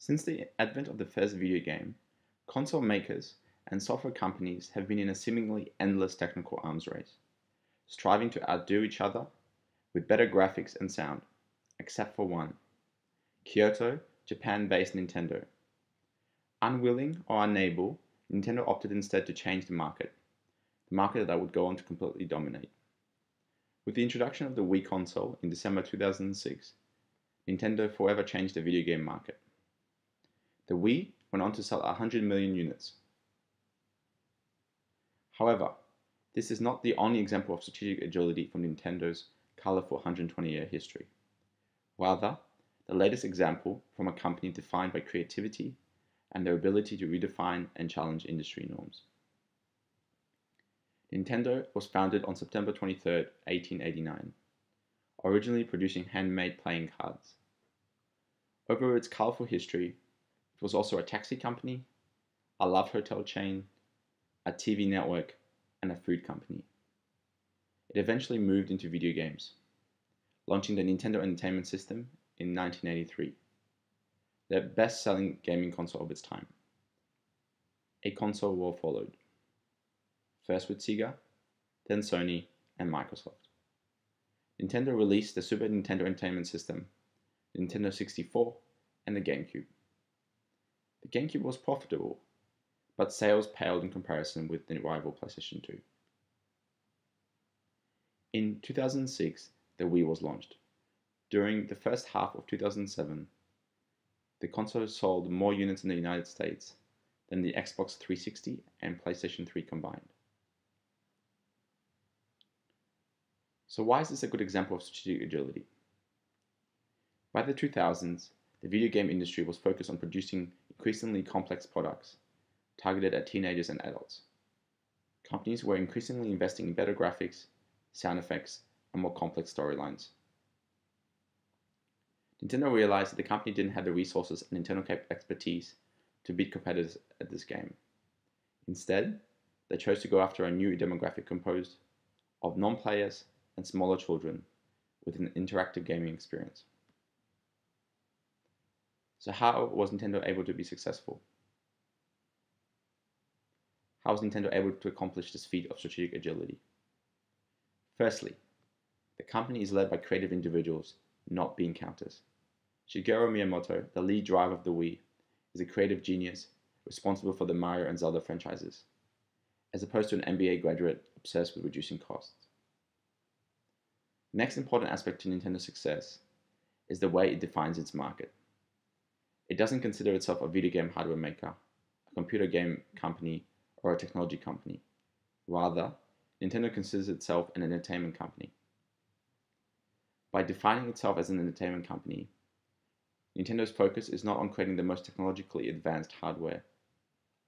Since the advent of the first video game, console makers and software companies have been in a seemingly endless technical arms race, striving to outdo each other with better graphics and sound, except for one: Kyoto, Japan-based Nintendo. Unwilling or unable, Nintendo opted instead to change the market that would go on to completely dominate. With the introduction of the Wii console in December 2006, Nintendo forever changed the video game market. The Wii went on to sell 100 million units. However, this is not the only example of strategic agility from Nintendo's colorful 120-year history. Rather, the latest example from a company defined by creativity and their ability to redefine and challenge industry norms. Nintendo was founded on September 23, 1889, originally producing handmade playing cards. Over its colorful history, it was also a taxi company, a love hotel chain, a TV network, and a food company. It eventually moved into video games, launching the Nintendo Entertainment System in 1983, the best-selling gaming console of its time. A console war followed, first with Sega, then Sony, and Microsoft. Nintendo released the Super Nintendo Entertainment System, Nintendo 64, and the GameCube. The GameCube was profitable, but sales paled in comparison with the rival PlayStation 2. In 2006, the Wii was launched. During the first half of 2007, the console sold more units in the United States than the Xbox 360 and PlayStation 3 combined. So why is this a good example of strategic agility? By the 2000s, the video game industry was focused on producing increasingly complex products targeted at teenagers and adults. Companies were increasingly investing in better graphics, sound effects, and more complex storylines. Nintendo realized that the company didn't have the resources and internal expertise to beat competitors at this game. Instead, they chose to go after a new demographic composed of non-players and smaller children with an interactive gaming experience. So how was Nintendo able to be successful? How was Nintendo able to accomplish this feat of strategic agility? Firstly, the company is led by creative individuals, not bean counters. Shigeru Miyamoto, the lead driver of the Wii, is a creative genius responsible for the Mario and Zelda franchises, as opposed to an MBA graduate obsessed with reducing costs. The next important aspect to Nintendo's success is the way it defines its market. It doesn't consider itself a video game hardware maker, a computer game company, or a technology company. Rather, Nintendo considers itself an entertainment company. By defining itself as an entertainment company, Nintendo's focus is not on creating the most technologically advanced hardware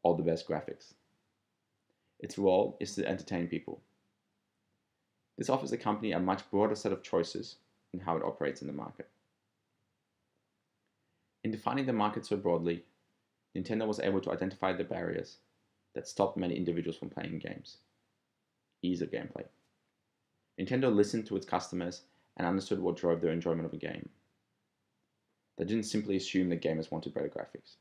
or the best graphics. Its role is to entertain people. This offers the company a much broader set of choices in how it operates in the market. In defining the market so broadly, Nintendo was able to identify the barriers that stopped many individuals from playing games. Ease of gameplay. Nintendo listened to its customers and understood what drove their enjoyment of a game. They didn't simply assume that gamers wanted better graphics.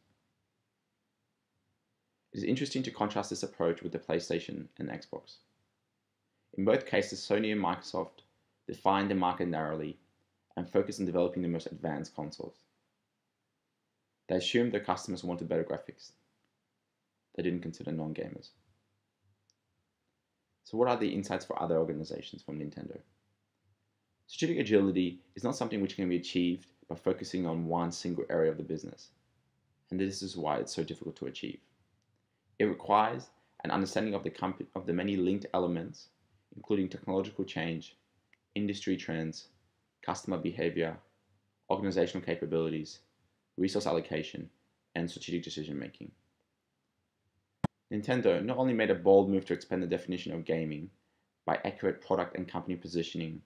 It is interesting to contrast this approach with the PlayStation and Xbox. In both cases, Sony and Microsoft defined the market narrowly and focused on developing the most advanced consoles. They assumed their customers wanted better graphics. They didn't consider non-gamers. So what are the insights for other organizations from Nintendo? Strategic agility is not something which can be achieved by focusing on one single area of the business, and this is why it's so difficult to achieve. It requires an understanding of the many linked elements, including technological change, industry trends, customer behavior, organizational capabilities, resource allocation, and strategic decision making. Nintendo not only made a bold move to expand the definition of gaming by accurate product and company positioning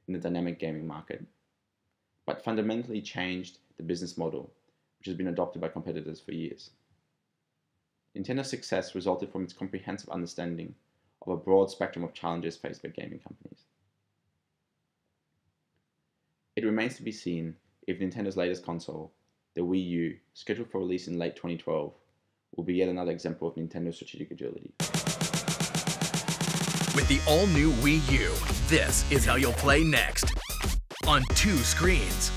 in the dynamic gaming market, but fundamentally changed the business model, which has been adopted by competitors for years. Nintendo's success resulted from its comprehensive understanding of a broad spectrum of challenges faced by gaming companies. It remains to be seen if Nintendo's latest console, the Wii U, scheduled for release in late 2012, will be yet another example of Nintendo's strategic agility. With the all-new Wii U, this is how you'll play next. On 2 screens.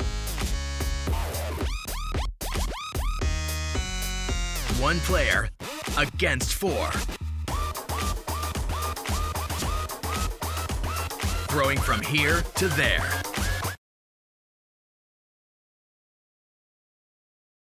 1 player against 4. Throwing from here to there.